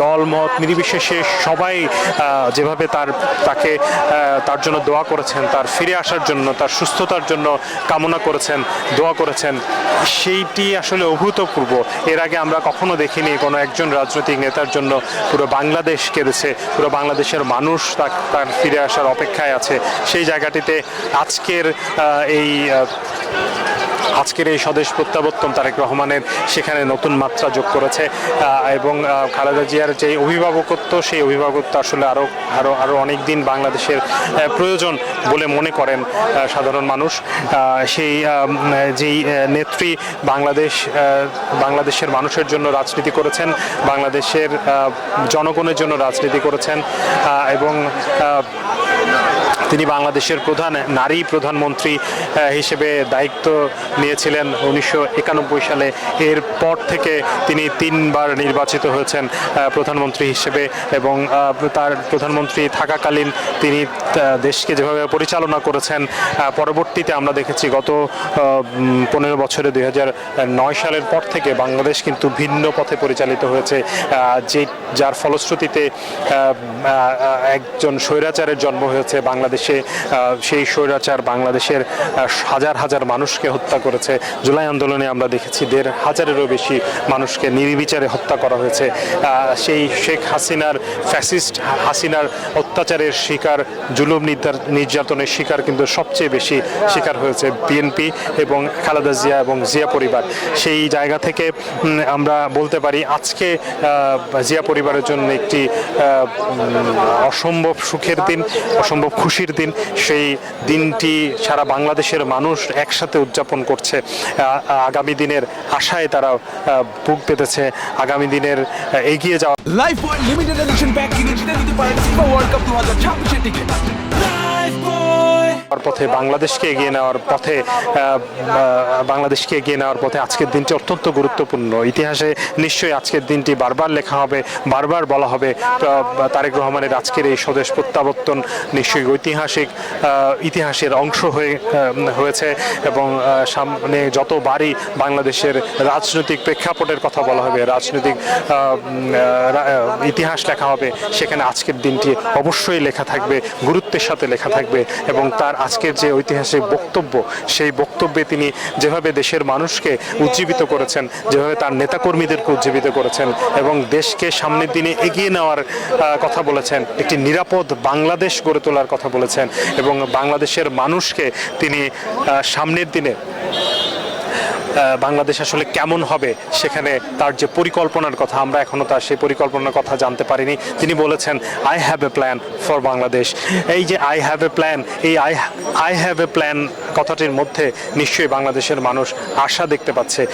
দল মত নির্বিশেষে সবাই যেভাবে তার জন্য দোয়া করেছেন, তার ফিরে আসার জন্য, তার সুস্থতার জন্য কামনা করেছেন, দোয়া করেছেন, সেইটি আসলে অভূতপূর্ব। এর আগে আমরা কখনো দেখিনি কোনো একজন রাজনৈতিক নেতার জন্য পুরো বাংলাদেশ কেঁদেছে, পুরো বাংলাদেশের মানুষ তার ফিরে আসার অপেক্ষায় আছে। সেই জায়গাটিতে আজকের এই স্বদেশ প্রত্যাবর্তন তারেক রহমানের সেখানে নতুন মাত্রা যোগ করেছে এবং খালেদা জিয়ার যে অভিভাবকত্ব, সেই অভিভাবকত্ব আসলে আরও অনেক দিন বাংলাদেশের প্রয়োজন বলে মনে করেন সাধারণ মানুষ। সেই যেই নেত্রী বাংলাদেশের মানুষের জন্য রাজনীতি করেছেন, বাংলাদেশের জনগণের জন্য রাজনীতি করেছেন এবং তিনি বাংলাদেশের নারী প্রধানমন্ত্রী হিসেবে দায়িত্ব নিয়েছিলেন 1991 সালে। এরপর থেকে তিনি 3বার নির্বাচিত হয়েছেন প্রধানমন্ত্রী হিসেবে এবং তার প্রধানমন্ত্রী থাকাকালীন তিনি দেশকে যেভাবে পরিচালনা করেছেন, পরবর্তীতে আমরা দেখেছি গত 15 বছরে 2009 সালের পর থেকে বাংলাদেশ কিন্তু ভিন্ন পথে পরিচালিত হয়েছে, যার ফলশ্রুতিতে একজন স্বৈরাচারের জন্ম হয়েছে বাংলাদেশে। সেই স্বৈরাচার বাংলাদেশের হাজার হাজার মানুষকে হত্যা করেছে। জুলাই আন্দোলনে আমরা দেখেছি 1,500-এরও বেশি মানুষকে নির্বিচারে হত্যা করা হয়েছে। সেই শেখ হাসিনার অত্যাচারের শিকার, জুলুম নির্যাতনের শিকার কিন্তু সবচেয়ে বেশি শিকার হয়েছে বিএনপি এবং খালেদা জিয়া এবং জিয়া পরিবার। সেই জায়গা থেকে আমরা বলতে পারি আজকে জিয়া পরিবারের জন্য একটি অসম্ভব সুখের দিন, অসম্ভব খুশির দিন। সেই দিনটি সারা বাংলাদেশের মানুষ একসাথে উদযাপন করছে। আগামী দিনের আশায় তারা বুক পেতেছে, আগামী দিনের এগিয়ে যাওয়া। লাইফবয় লিমিটেড এডিশন প্যাক কিনে জিতে নিতে পারেন ফিফা ওয়ার্ল্ড কাপ 2026 টিকিট। পথে বাংলাদেশকে এগিয়ে নেওয়ার পথে আজকের দিনটি অত্যন্ত গুরুত্বপূর্ণ। ইতিহাসে নিশ্চয়ই আজকের দিনটি বারবার লেখা হবে, বারবার বলা হবে। তারেক রহমানের আজকের এই স্বদেশ প্রত্যাবর্তন নিশ্চয়ই ইতিহাসের অংশ হয়েছে এবং সামনে যতবারই বাংলাদেশের রাজনৈতিক প্রেক্ষাপটের কথা বলা হবে, রাজনৈতিক ইতিহাস লেখা হবে, সেখানে আজকের দিনটি অবশ্যই লেখা থাকবে, গুরুত্বের সাথে লেখা থাকবে। এবং তার আজকের যে ঐতিহাসিক বক্তব্য, সেই বক্তব্যে তিনি যেভাবে দেশের মানুষকে উজ্জীবিত করেছেন, যেভাবে তার নেতাকর্মীদেরকে উজ্জীবিত করেছেন এবং দেশকে সামনের দিনে এগিয়ে নেওয়ার কথা বলেছেন, একটি নিরাপদ বাংলাদেশ গড়ে তোলার কথা বলেছেন এবং বাংলাদেশের মানুষকে তিনি সামনের দিনে বাংলাদেশ আসলে কেমন হবে সেখানে তার যে পরিকল্পনার কথা, আমরা এখনো তার সেই পরিকল্পনার কথা জানতে পারিনি। তিনি বলেছেন I have a plan for Bangladesh. এই যে আই হ্যাভ এ প্ল্যান, এই আই হ্যাভ এ প্ল্যান কথাটির মধ্যে নিশ্চয়ই বাংলাদেশের মানুষ আশা দেখতে পাচ্ছে